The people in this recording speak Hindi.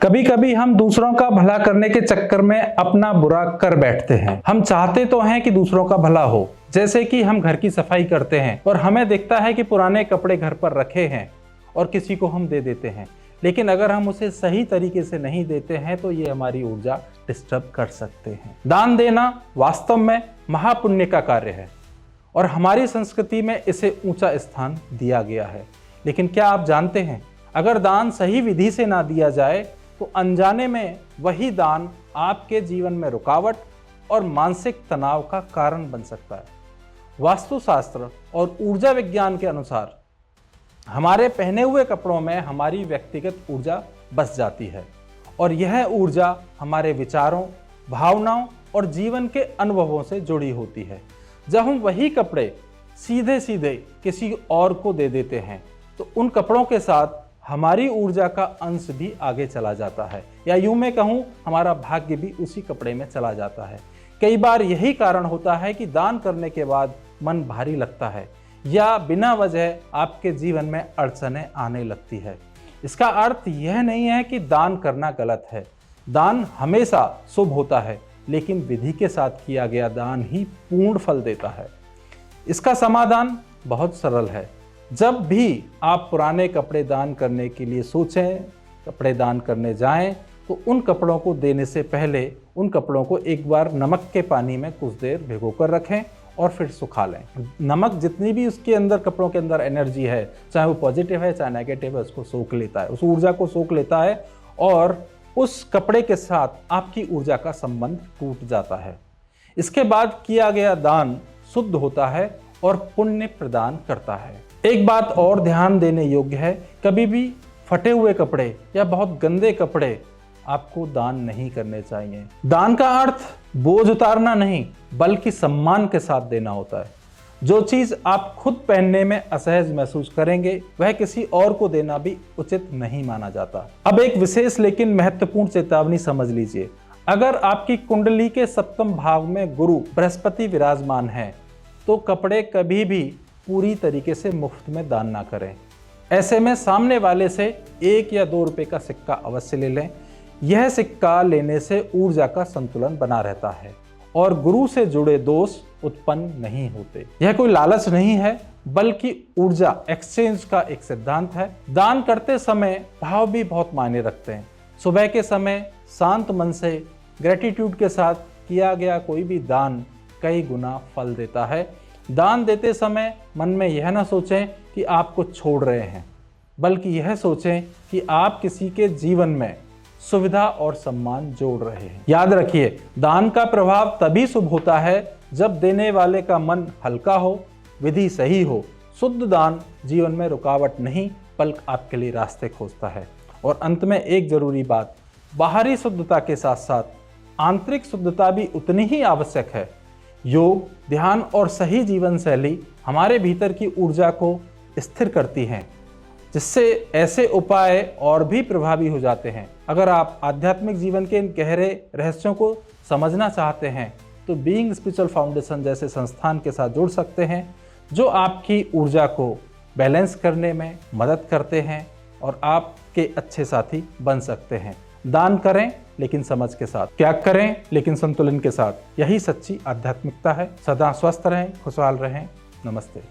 कभी कभी हम दूसरों का भला करने के चक्कर में अपना बुरा कर बैठते हैं। हम चाहते तो हैं कि दूसरों का भला हो, जैसे कि हम घर की सफाई करते हैं और हमें दिखता है कि पुराने कपड़े घर पर रखे हैं और किसी को हम दे देते हैं, लेकिन अगर हम उसे सही तरीके से नहीं देते हैं तो ये हमारी ऊर्जा डिस्टर्ब कर सकते हैं। दान देना वास्तव में महापुण्य का कार्य है और हमारी संस्कृति में इसे ऊंचा स्थान दिया गया है। लेकिन क्या आप जानते हैं, अगर दान सही विधि से ना दिया जाए तो अनजाने में वही दान आपके जीवन में रुकावट और मानसिक तनाव का कारण बन सकता है। वास्तुशास्त्र और ऊर्जा विज्ञान के अनुसार हमारे पहने हुए कपड़ों में हमारी व्यक्तिगत ऊर्जा बस जाती है और यह ऊर्जा हमारे विचारों, भावनाओं और जीवन के अनुभवों से जुड़ी होती है। जब हम वही कपड़े सीधे सीधे किसी और को दे देते हैं तो उन कपड़ों के साथ हमारी ऊर्जा का अंश भी आगे चला जाता है, या यूं मैं कहूं हमारा भाग्य भी उसी कपड़े में चला जाता है। कई बार यही कारण होता है कि दान करने के बाद मन भारी लगता है या बिना वजह आपके जीवन में अड़चनें आने लगती है। इसका अर्थ यह नहीं है कि दान करना गलत है। दान हमेशा शुभ होता है, लेकिन विधि के साथ किया गया दान ही पूर्ण फल देता है। इसका समाधान बहुत सरल है। जब भी आप पुराने कपड़े दान करने के लिए सोचें, कपड़े दान करने जाएं, तो उन कपड़ों को देने से पहले उन कपड़ों को एक बार नमक के पानी में कुछ देर भिगोकर रखें और फिर सुखा लें। नमक जितनी भी उसके अंदर, कपड़ों के अंदर एनर्जी है, चाहे वो पॉजिटिव है चाहे नेगेटिव है, उसको सोख लेता है, उस ऊर्जा को सोख लेता है और उस कपड़े के साथ आपकी ऊर्जा का संबंध टूट जाता है। इसके बाद किया गया दान शुद्ध होता है और पुण्य प्रदान करता है। एक बात और ध्यान देने योग्य है, कभी भी फटे हुए कपड़े या बहुत गंदे कपड़े आपको दान नहीं करने चाहिए। दान का अर्थ बोझ उतारना नहीं, बल्कि सम्मान के साथ देना होता है। जो चीज आप खुद पहनने में असहज महसूस करेंगे, वह किसी और को देना भी उचित नहीं माना जाता। अब एक विशेष लेकिन महत्वपूर्ण चेतावनी समझ लीजिए। अगर आपकी कुंडली के सप्तम भाव में गुरु बृहस्पति विराजमान है तो कपड़े कभी भी पूरी तरीके से मुफ्त में दान ना करें। ऐसे में सामने वाले से 1 या 2 रुपए का सिक्का अवश्य ले लें। यह सिक्का लेने से ऊर्जा का संतुलन बना रहता है और गुरु से जुड़े दोष उत्पन्न नहीं होते। यह कोई लालच नहीं है, बल्कि ऊर्जा एक्सचेंज का एक सिद्धांत है। दान करते समय भाव भी बहुत मायने रखते हैं। सुबह के समय शांत मन से ग्रेटिट्यूड के साथ किया गया कोई भी दान कई गुना फल देता है। दान देते समय मन में यह ना सोचें कि आप कुछ छोड़ रहे हैं, बल्कि यह सोचें कि आप किसी के जीवन में सुविधा और सम्मान जोड़ रहे हैं। याद रखिए, दान का प्रभाव तभी शुभ होता है जब देने वाले का मन हल्का हो, विधि सही हो। शुद्ध दान जीवन में रुकावट नहीं, बल्कि आपके लिए रास्ते खोजता है। और अंत में एक जरूरी बात, बाहरी शुद्धता के साथ साथ आंतरिक शुद्धता भी उतनी ही आवश्यक है। योग, ध्यान और सही जीवन शैली हमारे भीतर की ऊर्जा को स्थिर करती हैं, जिससे ऐसे उपाय और भी प्रभावी हो जाते हैं। अगर आप आध्यात्मिक जीवन के इन गहरे रहस्यों को समझना चाहते हैं तो बीइंग स्पिरिचुअल फाउंडेशन जैसे संस्थान के साथ जुड़ सकते हैं, जो आपकी ऊर्जा को बैलेंस करने में मदद करते हैं और आपके अच्छे साथी बन सकते हैं। दान करें लेकिन समझ के साथ, त्याग करें लेकिन संतुलन के साथ। यही सच्ची आध्यात्मिकता है। सदा स्वस्थ रहें, खुशहाल रहें। नमस्ते।